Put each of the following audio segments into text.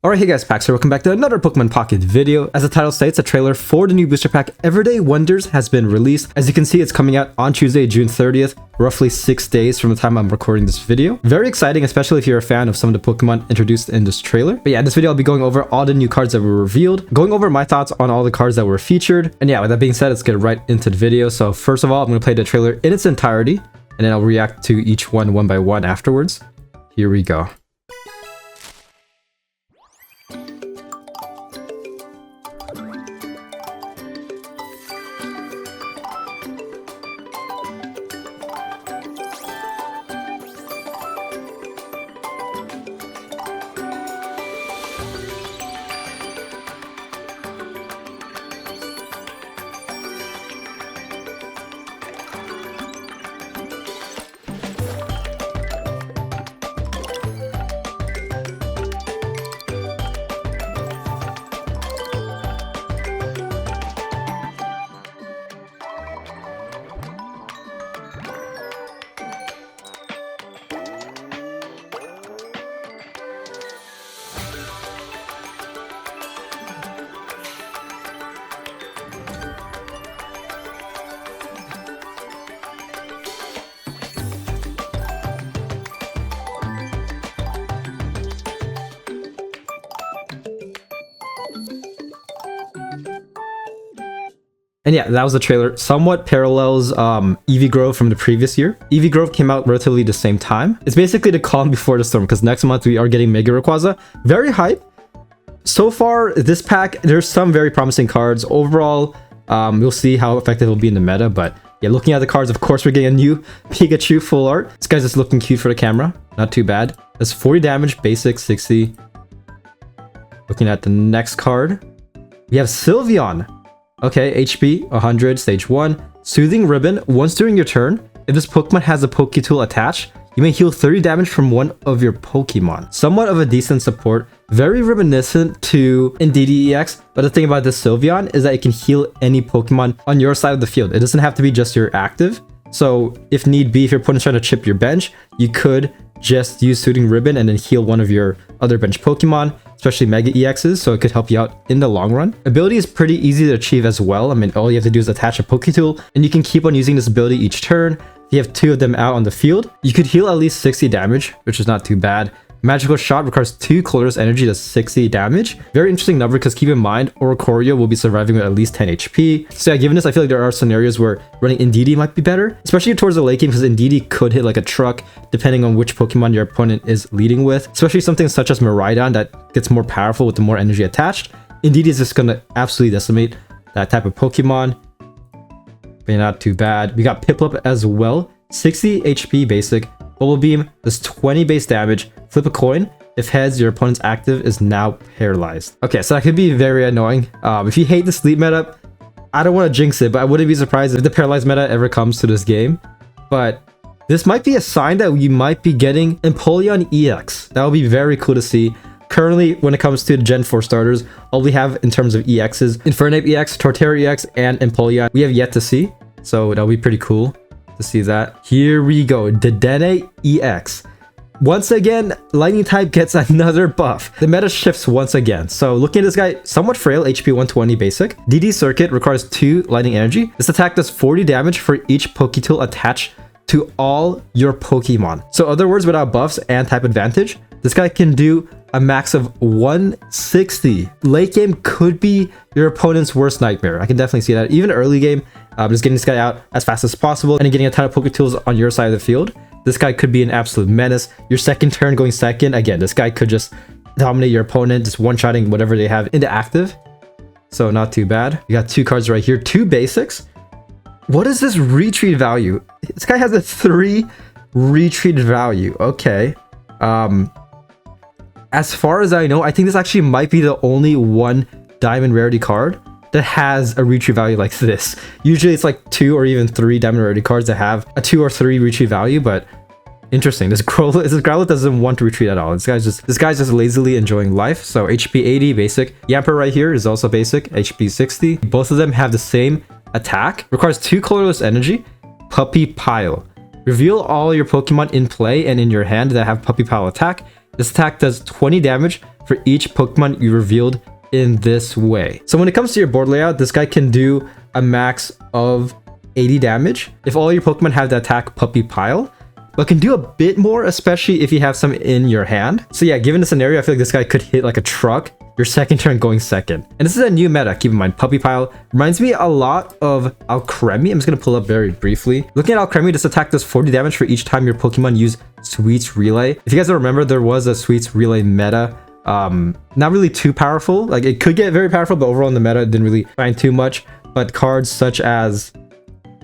Alright, hey guys, Pax here, welcome back to another Pokemon Pocket video. As the title states, a trailer for the new booster pack Everyday Wonders has been released. As you can see, it's coming out on Tuesday, June 30th, roughly 6 days from the time I'm recording this video. Very exciting, especially if you're a fan of some of the Pokemon introduced in this trailer. But yeah, in this video, I'll be going over all the new cards that were revealed, going over my thoughts on all the cards that were featured. And yeah, with that being said, let's get right into the video. So first of all, I'm going to play the trailer in its entirety, and then I'll react to each one by one afterwards. Here we go. And yeah, that was the trailer. Somewhat parallels Eevee Grove from the previous year. Eevee Grove came out relatively the same time. It's basically the calm before the storm, because next month we are getting Mega Rayquaza. Very hype. So far, this pack, there's some very promising cards. Overall, we'll see how effective it'll be in the meta, but yeah, looking at the cards, of course, we're getting a new Pikachu full art. This guy's just looking cute for the camera. Not too bad. That's 40 damage, basic, 60. Looking at the next card, we have Sylveon. Okay, HP 100, stage 1. Soothing Ribbon. Once during your turn, if this Pokemon has a Poketool attached, you may heal 30 damage from one of your Pokemon. Somewhat of a decent support. Very reminiscent to Indeedee EX, but the thing about this Sylveon is that it can heal any Pokemon on your side of the field. It doesn't have to be just your active. So if need be, if your opponent's trying to chip your bench, you could just use Soothing Ribbon and then heal one of your other bench Pokemon, especially Mega EXs, so it could help you out in the long run. Ability is pretty easy to achieve as well. I mean, all you have to do is attach a Poketool, and you can keep on using this ability each turn. If you have 2 of them out on the field, you could heal at least 60 damage, which is not too bad. Magical Shot requires 2 colorless energy, that's 60 damage. Very interesting number, because keep in mind, Oricorio will be surviving with at least 10 HP. So yeah, given this, I feel like there are scenarios where running Indeedee might be better, especially towards the late game, because Indeedee could hit like a truck, depending on which Pokemon your opponent is leading with. Especially something such as Miraidon that gets more powerful with the more energy attached. Indeedee is just gonna absolutely decimate that type of Pokemon. But not too bad. We got Piplup as well. 60 HP basic. Bubble Beam does 20 base damage. Flip a coin. If heads, your opponent's active is now paralyzed. Okay, so that could be very annoying. If you hate the sleep meta, I don't want to jinx it, but I wouldn't be surprised if the paralyzed meta ever comes to this game. But this might be a sign that you might be getting Empoleon EX. That would be very cool to see. Currently, when it comes to the Gen 4 starters, all we have in terms of EXs, Infernape EX, Torterra EX, and Empoleon, we have yet to see. So that'll be pretty cool to see that. Here we go, Dedenne EX. Once again, Lightning type gets another buff. The meta shifts once again. So looking at this guy, somewhat frail, HP 120 basic. DD Circuit requires 2 lightning energy. This attack does 40 damage for each Poketool attached to all your Pokemon. So in other words, without buffs and type advantage, this guy can do a max of 160. Late game could be your opponent's worst nightmare. I can definitely see that. Even early game, just getting this guy out as fast as possible and then getting a ton of Poketools on your side of the field. This guy could be an absolute menace. Your second turn going second, again, this guy could just dominate your opponent, just one-shotting whatever they have into active. So not too bad. You got 2 cards right here, 2 basics. What is this retreat value? This guy has a 3 retreat value. Okay. As far as I know, I think this actually might be the only 1 diamond rarity card that has a retreat value like this. Usually it's like 2 or even 3 diamond rarity cards that have a 2 or 3 retreat value, but interesting. This Growlithe doesn't want to retreat at all. This guy's just lazily enjoying life. So HP 80 basic. Yamper right here is also basic, HP 60. Both of them have the same attack. Requires 2 colorless energy. Puppy Pile. Reveal all your Pokemon in play and in your hand that have Puppy Pile attack. This attack does 20 damage for each Pokemon you revealed in this way. So when it comes to your board layout, this guy can do a max of 80 damage if all your Pokemon have the attack Puppy Pile, but can do a bit more, especially if you have some in your hand. So yeah, given the scenario, I feel like this guy could hit like a truck your second turn going second. And this is a new meta, keep in mind. Puppy Pile reminds me a lot of Alcremie. I'm just gonna pull up very briefly. Looking at Alcremie, this attack does 40 damage for each time your Pokemon use Sweets Relay. If you guys don't remember, there was a Sweets Relay meta. Not really too powerful. Like, it could get very powerful, but overall in the meta, it didn't really find too much. But cards such as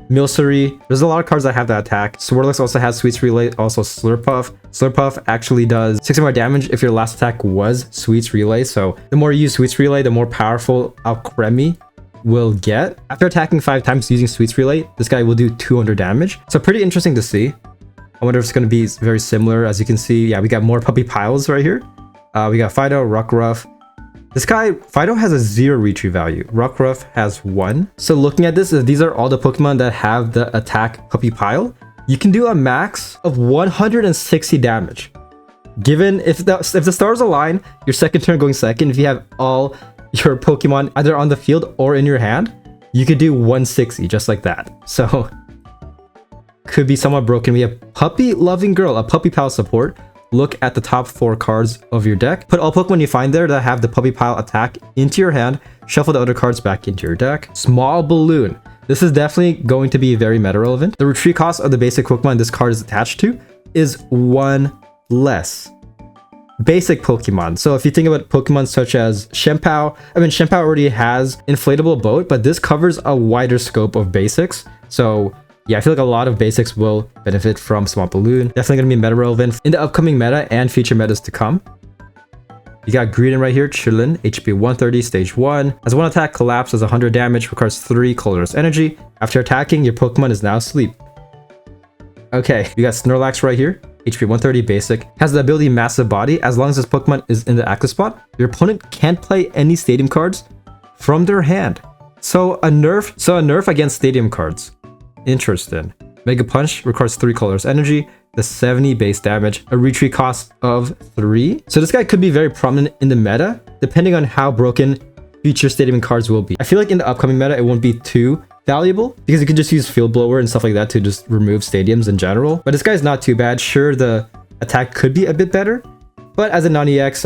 Milcery, there's a lot of cards that have that attack. Swirlix also has Sweets Relay, also Slurpuff. Slurpuff actually does 60 more damage if your last attack was Sweets Relay. So the more you use Sweets Relay, the more powerful Alcremie will get. After attacking 5 times using Sweets Relay, this guy will do 200 damage. So pretty interesting to see. I wonder if it's going to be very similar. As you can see, yeah, we got more Puppy Piles right here. We got Fido, Rockruff. This guy, Fido has a 0 retrieve value. Rockruff has 1. So looking at this, these are all the Pokemon that have the attack Puppy Pile. You can do a max of 160 damage. Given if the stars align, your second turn going second, if you have all your Pokemon either on the field or in your hand, you could do 160 just like that. So could be somewhat broken. We have Puppy Loving Girl, a Puppy Pile support. Look at the top 4 cards of your deck. Put all Pokemon you find there that have the Puppy Pile attack into your hand. Shuffle the other cards back into your deck. Small Balloon. This is definitely going to be very meta relevant. The retreat cost of the basic Pokemon this card is attached to is 1 less. Basic Pokemon. So if you think about Pokemon such as Shempao, Shempao already has Inflatable Boat, but this covers a wider scope of basics. So yeah, I feel like a lot of basics will benefit from Swamp Balloon. Definitely going to be meta relevant in the upcoming meta and future metas to come. You got Greedent right here, chillin', HP 130, stage 1. As one attack, collapses 100 damage, requires 3 colorless energy. After attacking, your Pokemon is now asleep. Okay, you got Snorlax right here, HP 130, basic. Has the ability Massive Body. As long as this Pokemon is in the active spot, your opponent can't play any stadium cards from their hand. So a nerf against stadium cards. Interesting. Mega Punch requires 3 colorless energy, the 70 base damage, a retreat cost of 3. So this guy could be very prominent in the meta, depending on how broken future stadium cards will be. I feel like in the upcoming meta, it won't be too valuable because you could just use Field Blower and stuff like that to just remove stadiums in general. But this guy's not too bad. Sure, the attack could be a bit better, but as a non-EX,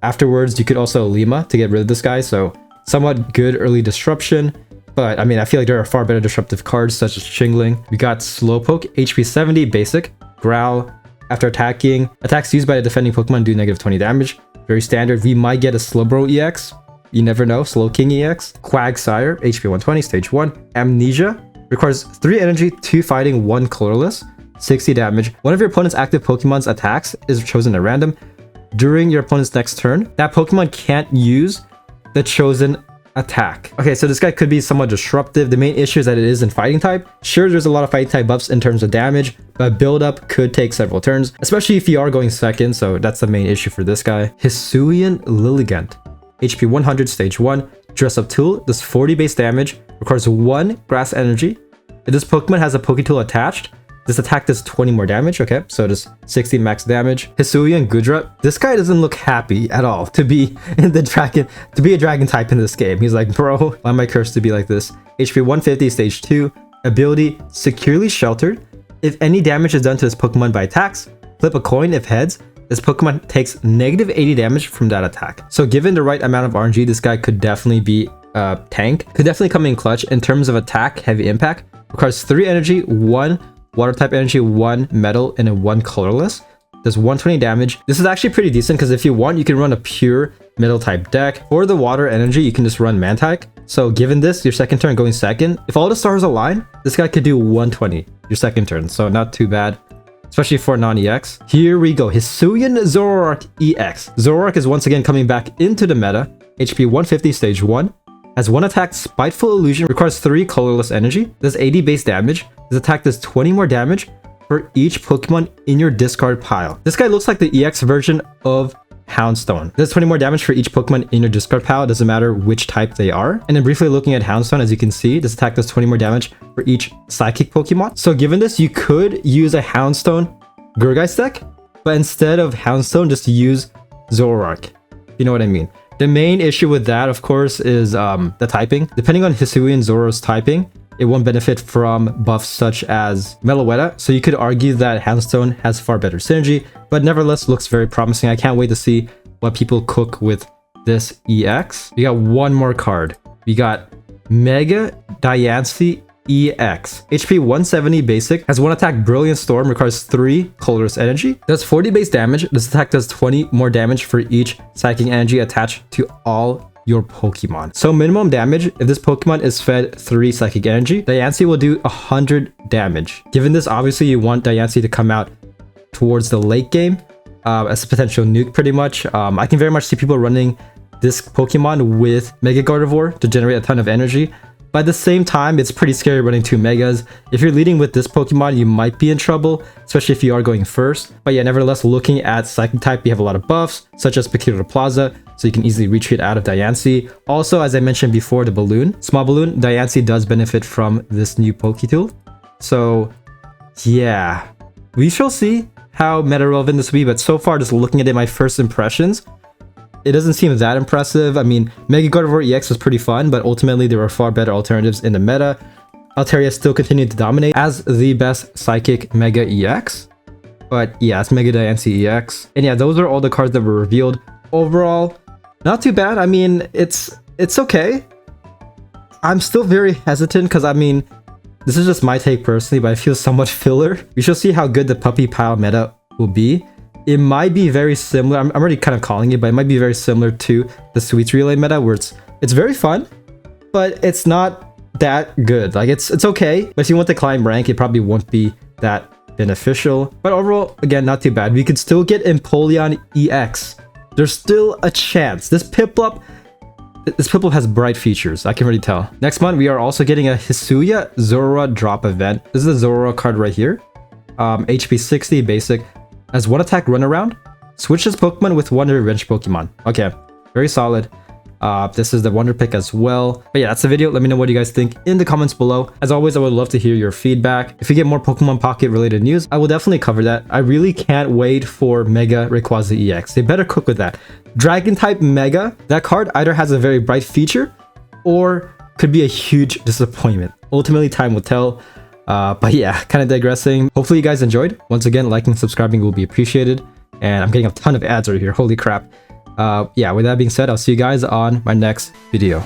afterwards, you could also Lima to get rid of this guy. So somewhat good early disruption. But I feel like there are far better disruptive cards such as Chingling. We got Slowpoke, HP 70, basic. Growl. After attacking, attacks used by the defending Pokemon do negative 20 damage. Very standard. We might get a Slowbro EX. You never know. Slowking EX. Quagsire, HP 120, stage 1. Amnesia. Requires 3 energy, 2 fighting, 1 colorless. 60 damage. One of your opponent's active Pokemon's attacks is chosen at random. During your opponent's next turn, that Pokemon can't use the chosen attack. Okay, so this guy could be somewhat disruptive. The main issue is that it is in fighting type. Sure, there's a lot of fighting type buffs in terms of damage, but build up could take several turns, especially if you are going second. So that's the main issue for this guy. Hisuian Lilligant, HP 100, stage 1. Dress Up Tool does 40 base damage, requires 1 grass energy. If this Pokemon has a Poketool attached, this attack does 20 more damage. Okay, so it is 60 max damage. Hisuian Gudra. This guy doesn't look happy at all to be in the dragon, to be a dragon type in this game. He's like, bro, why am I cursed to be like this? HP 150, stage 2. Ability Securely Sheltered. If any damage is done to this Pokemon by attacks, flip a coin. If heads, this Pokemon takes negative 80 damage from that attack. So given the right amount of RNG, this guy could definitely be a tank. Could definitely come in clutch in terms of attack, heavy impact. Requires 3 energy, 1 water type energy, 1 metal, and a 1 colorless. Does 120 damage. This is actually pretty decent because if you want, you can run a pure metal type deck. For the water energy, you can just run Mantike. So given this, your second turn going second, if all the stars align, this guy could do 120 your second turn. So not too bad, especially for non-EX. Here we go. Hisuian Zoroark EX. Zoroark is once again coming back into the meta. HP 150, stage 1. Has 1 attack, Spiteful Illusion, requires 3 colorless energy, does 80 base damage. This attack does 20 more damage for each Pokemon in your discard pile. This guy looks like the EX version of Houndstone. Does 20 more damage for each Pokemon in your discard pile, doesn't matter which type they are. And then briefly looking at Houndstone, as you can see, this attack does 20 more damage for each Psychic Pokemon. So given this, you could use a Houndstone Gurgeist deck, but instead of Houndstone, just use Zoroark. You know what I mean? The main issue with that, of course, is the typing. Depending on Hisui and Zoro's typing, it won't benefit from buffs such as Meloetta, so you could argue that Handstone has far better synergy, but nevertheless looks very promising. I can't wait to see what people cook with this EX. We got one more card. We got Mega Diance EX. HP 170 basic, has 1 attack, Brilliant Storm, requires 3 colorless energy, does 40 base damage. This attack does 20 more damage for each psychic energy attached to all your Pokemon. So minimum damage, if this Pokemon is fed 3 psychic energy, Diance will do 100 damage. Given this, obviously you want Diance to come out towards the late game as a potential nuke pretty much. I can very much see people running this Pokemon with Mega Gardevoir to generate a ton of energy. But at the same time, it's pretty scary running 2 Megas. If you're leading with this Pokemon, you might be in trouble, especially if you are going first. But yeah, nevertheless, looking at Psychic type, we have a lot of buffs, such as Pokemon Plaza, so you can easily retreat out of Diance. Also, as I mentioned before, the Balloon, Small Balloon, Diance does benefit from this new Poketool. So yeah, we shall see how meta relevant this will be, but so far, just looking at it, my first impressions, it doesn't seem that impressive. I mean, Mega Gardevoir EX was pretty fun, but ultimately there were far better alternatives in the meta. Altaria still continued to dominate as the best Psychic Mega EX. But yeah, it's Mega Diance EX. And yeah, those are all the cards that were revealed. Overall, not too bad. I mean, it's okay. I'm still very hesitant because, I mean, this is just my take personally, but I feel somewhat filler. We shall see how good the Puppy Pile meta will be. It might be very similar. I'm already kind of calling it, but it might be very similar to the Sweets Relay meta, where it's very fun, but it's not that good. Like it's okay, but if you want to climb rank, it probably won't be that beneficial. But overall, again, not too bad. We could still get Empoleon EX. There's still a chance. This Piplup has bright features. I can already tell. Next month, we are also getting a Hisuiya Zorua drop event. This is the Zorua card right here. HP 60 basic. As 1 attack run around, switch this Pokemon with 1 revenge Pokemon. Okay, very solid. This is the Wonder Pick as well. But yeah, that's the video. Let me know what you guys think in the comments below. As always, I would love to hear your feedback. If you get more Pokemon Pocket related news, I will definitely cover that. I really can't wait for Mega Rayquaza EX. They better cook with that. Dragon type Mega, that card either has a very bright feature or could be a huge disappointment. Ultimately, time will tell. But yeah, kind of digressing. Hopefully you guys enjoyed. Once again, liking and subscribing will be appreciated. And I'm getting a ton of ads right here. Holy crap. Yeah, with that being said, I'll see you guys on my next video.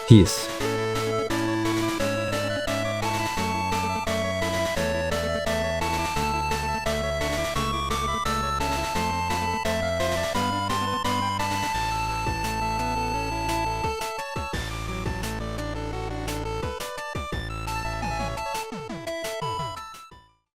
Peace.